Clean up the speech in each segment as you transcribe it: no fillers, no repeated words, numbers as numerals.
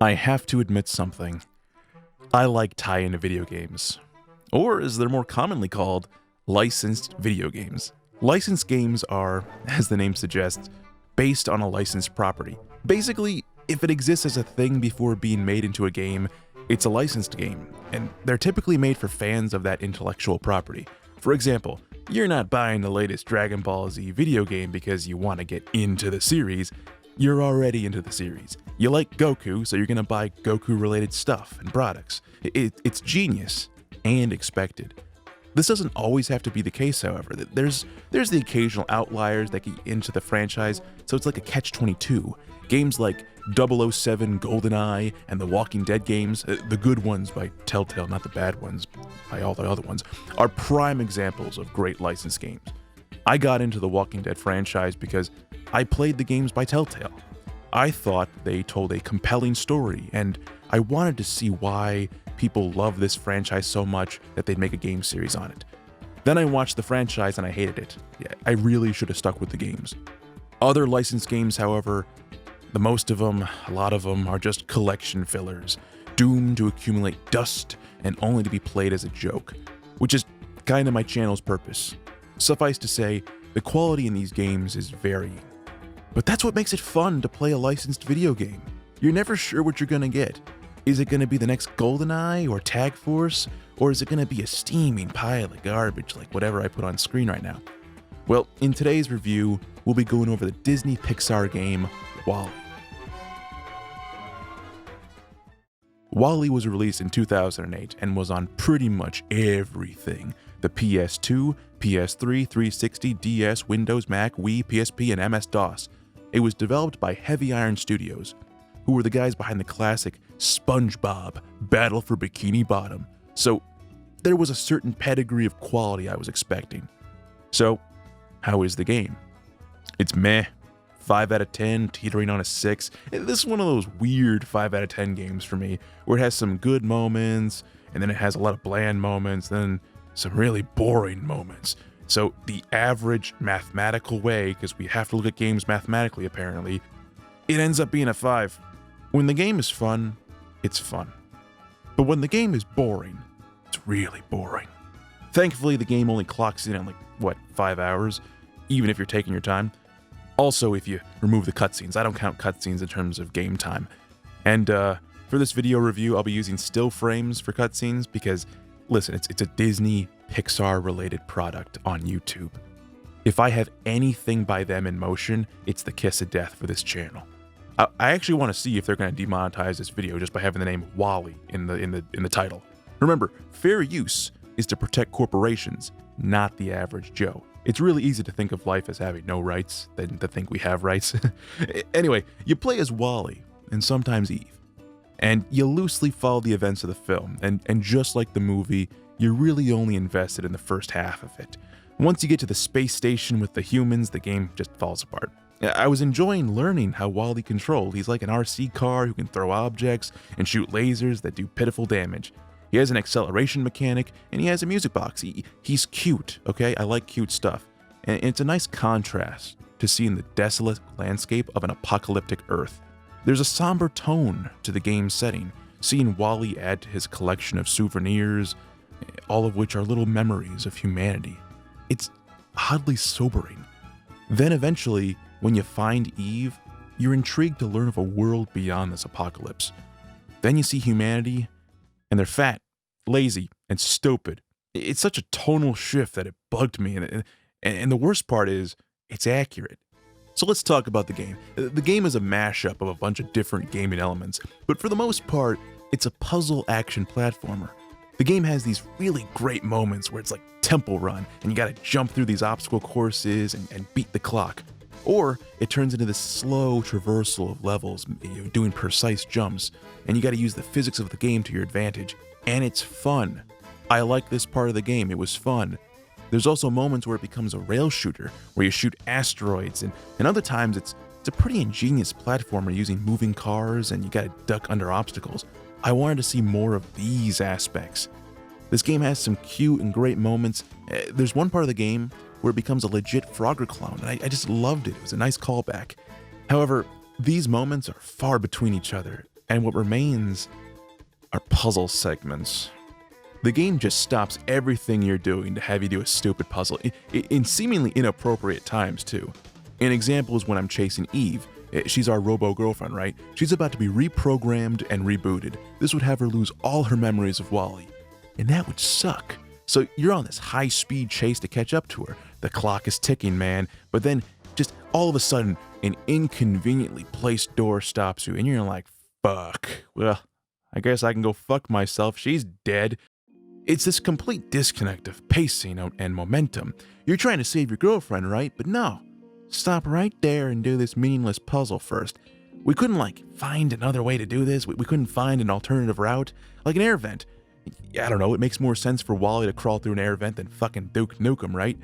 I have to admit something. I like tie-in video games, or as they're more commonly called, licensed video games. Licensed games are, as the name suggests, based on a licensed property. Basically, if it exists as a thing before being made into a game, it's a licensed game, and they're typically made for fans of that intellectual property. For example, you're not buying the latest Dragon Ball Z video game because you want to get into the series. You're already into the series. You like Goku, so you're gonna buy Goku-related stuff and products. It's genius and expected. This doesn't always have to be the case, however. There's the occasional outliers that get into the franchise, so it's like a catch-22. Games like 007 GoldenEye and the Walking Dead games, the good ones by Telltale, not the bad ones by all the other ones, are prime examples of great licensed games. I got into the Walking Dead franchise because I played the games by Telltale. I thought they told a compelling story, and I wanted to see why people love this franchise so much that they'd make a game series on it. Then I watched the franchise and I hated it. Yeah, I really should have stuck with the games. Other licensed games, however, a lot of them are just collection fillers, doomed to accumulate dust and only to be played as a joke, which is kind of my channel's purpose. Suffice to say, the quality in these games is varying. But that's what makes it fun to play a licensed video game. You're never sure what you're gonna get. Is it gonna be the next GoldenEye or Tag Force? Or is it gonna be a steaming pile of garbage like whatever I put on screen right now? Well, in today's review, we'll be going over the Disney Pixar game, WALL-E. WALL-E was released in 2008 and was on pretty much everything. The PS2, PS3, 360, DS, Windows, Mac, Wii, PSP, and MS-DOS. It was developed by Heavy Iron Studios, who were the guys behind the classic SpongeBob Battle for Bikini Bottom. So there was a certain pedigree of quality I was expecting. So, how is the game? It's meh. 5 out of 10, teetering on a 6. This is one of those weird 5 out of 10 games for me, where it has some good moments, and then it has a lot of bland moments, then some really boring moments. So the average mathematical way, because we have to look at games mathematically apparently, it ends up being a 5. When the game is fun, it's fun. But when the game is boring, it's really boring. Thankfully, the game only clocks in at 5 hours, even if you're taking your time. Also, if you remove the cutscenes. I don't count cutscenes in terms of game time. And for this video review, I'll be using still frames for cutscenes because, listen, it's a Disney Pixar-related product on YouTube. If I have anything by them in motion, it's the kiss of death for this channel. I actually want to see if they're going to demonetize this video just by having the name WALL-E in the title. Remember, fair use is to protect corporations, not the average Joe. It's really easy to think of life as having no rights than to think we have rights. Anyway, you play as WALL-E, and sometimes Eve. And you loosely follow the events of the film, and just like the movie, you're really only invested in the first half of it. Once you get to the space station with the humans, the game just falls apart. I was enjoying learning how WALL-E controlled. He's like an RC car who can throw objects and shoot lasers that do pitiful damage. He has an acceleration mechanic, and he has a music box. He's cute, okay? I like cute stuff. And it's a nice contrast to seeing the desolate landscape of an apocalyptic Earth. There's a somber tone to the game's setting, seeing WALL-E add to his collection of souvenirs, all of which are little memories of humanity. It's oddly sobering. Then eventually, when you find Eve, you're intrigued to learn of a world beyond this apocalypse. Then you see humanity, and they're fat, lazy, and stupid. It's such a tonal shift that it bugged me, and the worst part is, it's accurate. So let's talk about the game. The game is a mashup of a bunch of different gaming elements, but for the most part, it's a puzzle action platformer. The game has these really great moments where it's like Temple Run, and you gotta jump through these obstacle courses and beat the clock. Or it turns into this slow traversal of levels, doing precise jumps, and you gotta use the physics of the game to your advantage. And it's fun. I like this part of the game, it was fun. There's also moments where it becomes a rail shooter, where you shoot asteroids, and other times it's a pretty ingenious platformer using moving cars and you gotta duck under obstacles. I wanted to see more of these aspects. This game has some cute and great moments. There's one part of the game where it becomes a legit Frogger clone, and I just loved it. It was a nice callback. However, these moments are far between each other. and what remains are puzzle segments. The game just stops everything you're doing to have you do a stupid puzzle, in seemingly inappropriate times too. An example is when I'm chasing Eve. She's our robo-girlfriend, right? She's about to be reprogrammed and rebooted. This would have her lose all her memories of Wally. And that would suck. So you're on this high-speed chase to catch up to her. The clock is ticking, man. But then, just all of a sudden, an inconveniently placed door stops you, and you're like, fuck. Well, I guess I can go fuck myself. She's dead. It's this complete disconnect of pacing and momentum. You're trying to save your girlfriend, right? But no. Stop right there and do this meaningless puzzle first. We couldn't, find another way to do this. We couldn't find an alternative route. Like an air vent. I don't know, it makes more sense for Wally to crawl through an air vent than fucking Duke Nukem, right?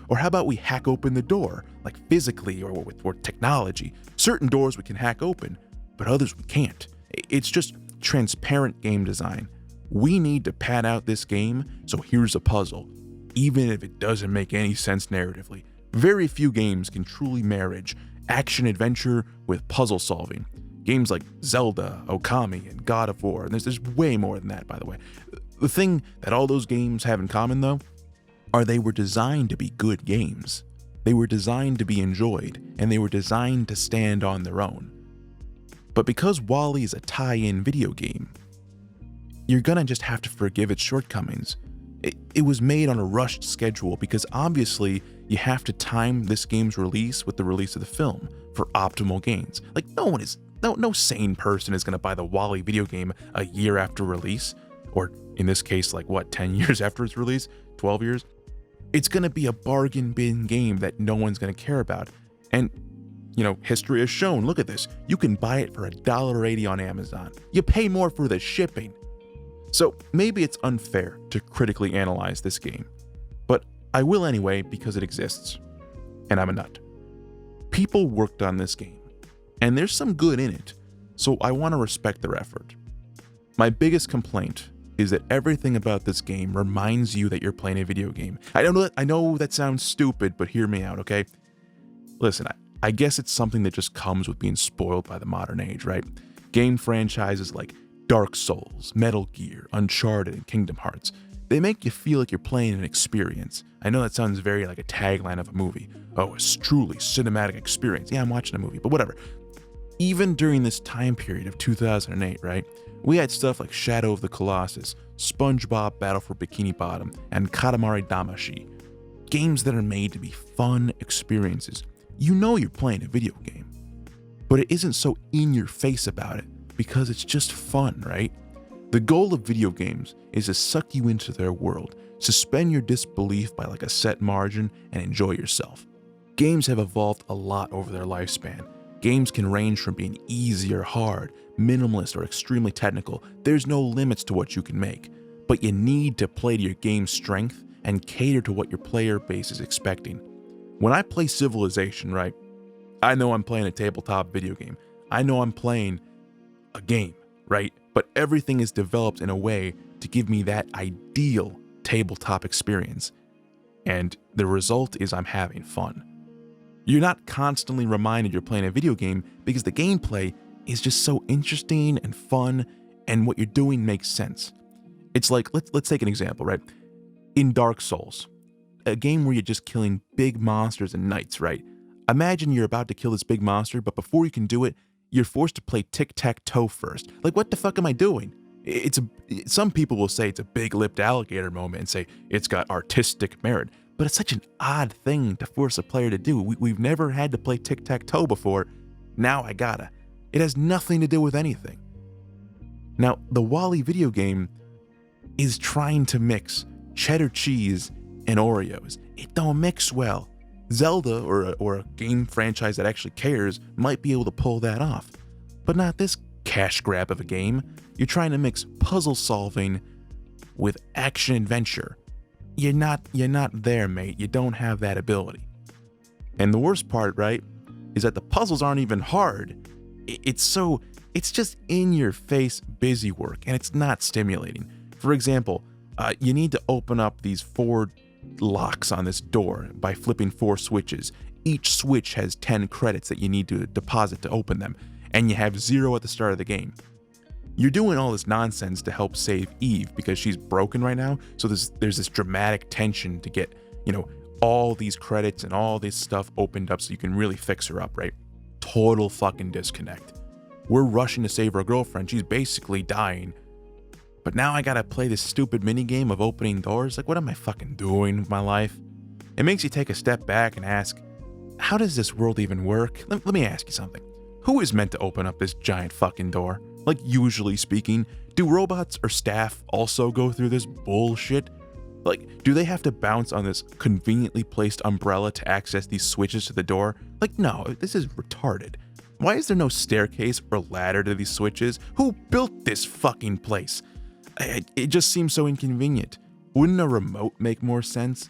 Or how about we hack open the door, like physically or with technology? Certain doors we can hack open, but others we can't. It's just transparent game design. We need to pad out this game, so here's a puzzle, even if it doesn't make any sense narratively. Very few games can truly marriage action-adventure with puzzle solving. Games like Zelda, Okami, and God of War, and there's way more than that, by the way. The thing that all those games have in common, though, are they were designed to be good games. They were designed to be enjoyed, and they were designed to stand on their own. But because Wally is a tie-in video game, you're gonna just have to forgive its shortcomings. It was made on a rushed schedule because obviously you have to time this game's release with the release of the film for optimal gains. Like no sane person is gonna buy the Wally video game a year after release, or in this case, 10 years after its release, 12 years? It's gonna be a bargain bin game that no one's gonna care about. And history has shown, look at this, you can buy it for $1.80 on Amazon. You pay more for the shipping. So maybe it's unfair to critically analyze this game, but I will anyway because it exists, and I'm a nut. People worked on this game, and there's some good in it, so I want to respect their effort. My biggest complaint is that everything about this game reminds you that you're playing a video game. I know that sounds stupid, but hear me out, okay? Listen, I guess it's something that just comes with being spoiled by the modern age, right? Game franchises like Dark Souls, Metal Gear, Uncharted, and Kingdom Hearts, they make you feel like you're playing an experience. I know that sounds very like a tagline of a movie. Oh, it's truly cinematic experience. Yeah, I'm watching a movie, but whatever. Even during this time period of 2008, right, we had stuff like Shadow of the Colossus, SpongeBob Battle for Bikini Bottom, and Katamari Damacy. Games that are made to be fun experiences. You know you're playing a video game, but it isn't so in your face about it because it's just fun, right? The goal of video games is to suck you into their world, suspend your disbelief by a set margin, and enjoy yourself. Games have evolved a lot over their lifespan. Games can range from being easy or hard, minimalist or extremely technical. There's no limits to what you can make, but you need to play to your game's strength and cater to what your player base is expecting. When I play Civilization, right, I know I'm playing a tabletop video game. I know I'm playing a game, right? But everything is developed in a way to give me that ideal tabletop experience. And the result is I'm having fun. You're not constantly reminded you're playing a video game because the gameplay is just so interesting and fun, and what you're doing makes sense. It's like, let's take an example, right? In Dark Souls, a game where you're just killing big monsters and knights, right? Imagine you're about to kill this big monster, but before you can do it, you're forced to play tic-tac-toe first. What the fuck am I doing? Some people will say it's a big-lipped alligator moment and say it's got artistic merit, but it's such an odd thing to force a player to do. We've never had to play tic-tac-toe before. Now I gotta. It has nothing to do with anything. Now, the Wally video game is trying to mix cheddar cheese and Oreos. It don't mix well. Zelda, or a game franchise that actually cares, might be able to pull that off. But not this cash grab of a game. You're trying to mix puzzle solving with action adventure. You're not there, mate. You don't have that ability. And the worst part, right, is that the puzzles aren't even hard. It's just in your face busy work, and it's not stimulating. For example, you need to open up these 4 locks on this door by flipping 4 switches. Each switch has 10 credits that you need to deposit to open them, and you have 0 at the start of the game. You're doing all this nonsense to help save Eve because she's broken right now, so there's this dramatic tension to get, all these credits and all this stuff opened up so you can really fix her up, right? Total fucking disconnect. We're rushing to save our girlfriend, she's basically dying. But now I gotta play this stupid minigame of opening doors? Like, what am I fucking doing with my life? It makes you take a step back and ask, how does this world even work? Let me ask you something. Who is meant to open up this giant fucking door? Like, usually speaking, do robots or staff also go through this bullshit? Like, do they have to bounce on this conveniently placed umbrella to access these switches to the door? Like, no, this is retarded. Why is there no staircase or ladder to these switches? Who built this fucking place? It just seems so inconvenient. Wouldn't a remote make more sense?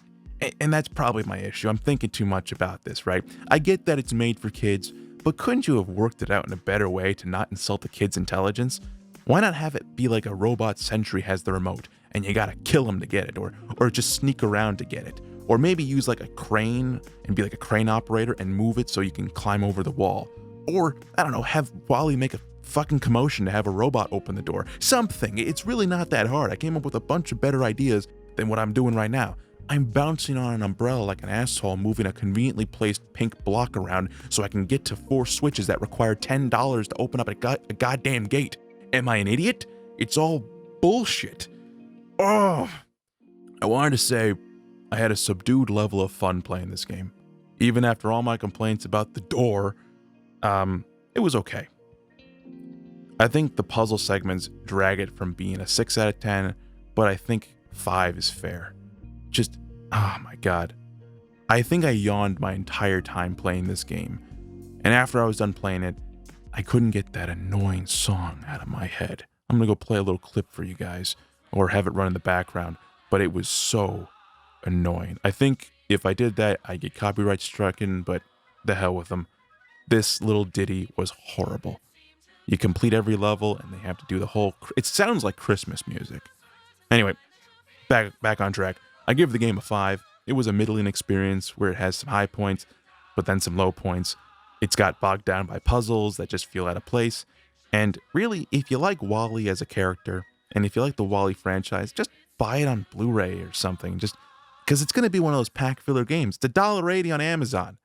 And that's probably my issue. I'm thinking too much about this, right? I get that it's made for kids, but couldn't you have worked it out in a better way to not insult the kid's intelligence? Why not have it be like a robot sentry has the remote, and you gotta kill him to get it, or just sneak around to get it? Or maybe use like a crane and be like a crane operator and move it so you can climb over the wall. Or, I don't know, have Wally make a fucking commotion to have a robot open the door. Something. It's really not that hard. I came up with a bunch of better ideas than what I'm doing right now. I'm bouncing on an umbrella like an asshole, moving a conveniently placed pink block around so I can get to 4 switches that require $10 to open up a goddamn gate. Am I an idiot? It's all bullshit. Oh, I wanted to say I had a subdued level of fun playing this game. Even after all my complaints about the door, it was okay. I think the puzzle segments drag it from being a 6 out of 10, but I think 5 is fair. Just, oh my god. I think I yawned my entire time playing this game, and after I was done playing it, I couldn't get that annoying song out of my head. I'm gonna go play a little clip for you guys, or have it run in the background, but it was so annoying. I think if I did that, I'd get copyright stricken, but the hell with them. This little ditty was horrible. You complete every level, and they have to do the whole... It sounds like Christmas music. Anyway, back on track. I give the game a 5. It was a middling experience where it has some high points, but then some low points. It's got bogged down by puzzles that just feel out of place. And really, if you like Wally as a character, and if you like the Wally franchise, just buy it on Blu-ray or something. Just because it's going to be one of those pack filler games. It's $1.80 on Amazon.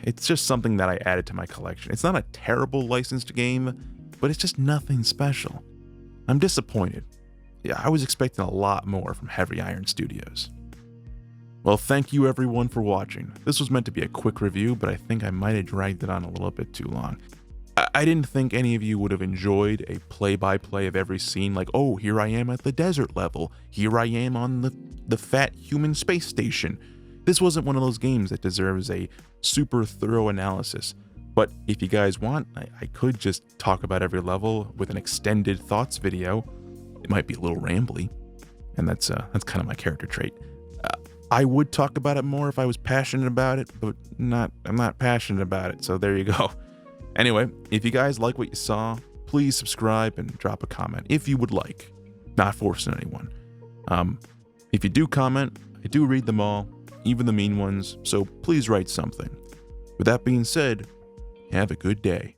It's just something that I added to my collection. It's not a terrible licensed game, but it's just nothing special. I'm disappointed. Yeah, I was expecting a lot more from Heavy Iron Studios. Well, thank you everyone for watching. This was meant to be a quick review, but I think I might have dragged it on a little bit too long. I didn't think any of you would have enjoyed a play-by-play of every scene, like, oh, here I am at the desert level, here I am on the fat human space station. This wasn't one of those games that deserves a super thorough analysis, but if you guys want, I could just talk about every level with an extended thoughts video. It might be a little rambly, and that's kind of my character trait. I would talk about it more if I was passionate about it, but I'm not passionate about it, so there you go. Anyway, if you guys like what you saw, please subscribe and drop a comment if you would like. Not forcing anyone. If you do comment, I do read them all, even the mean ones, so please write something. With that being said, have a good day.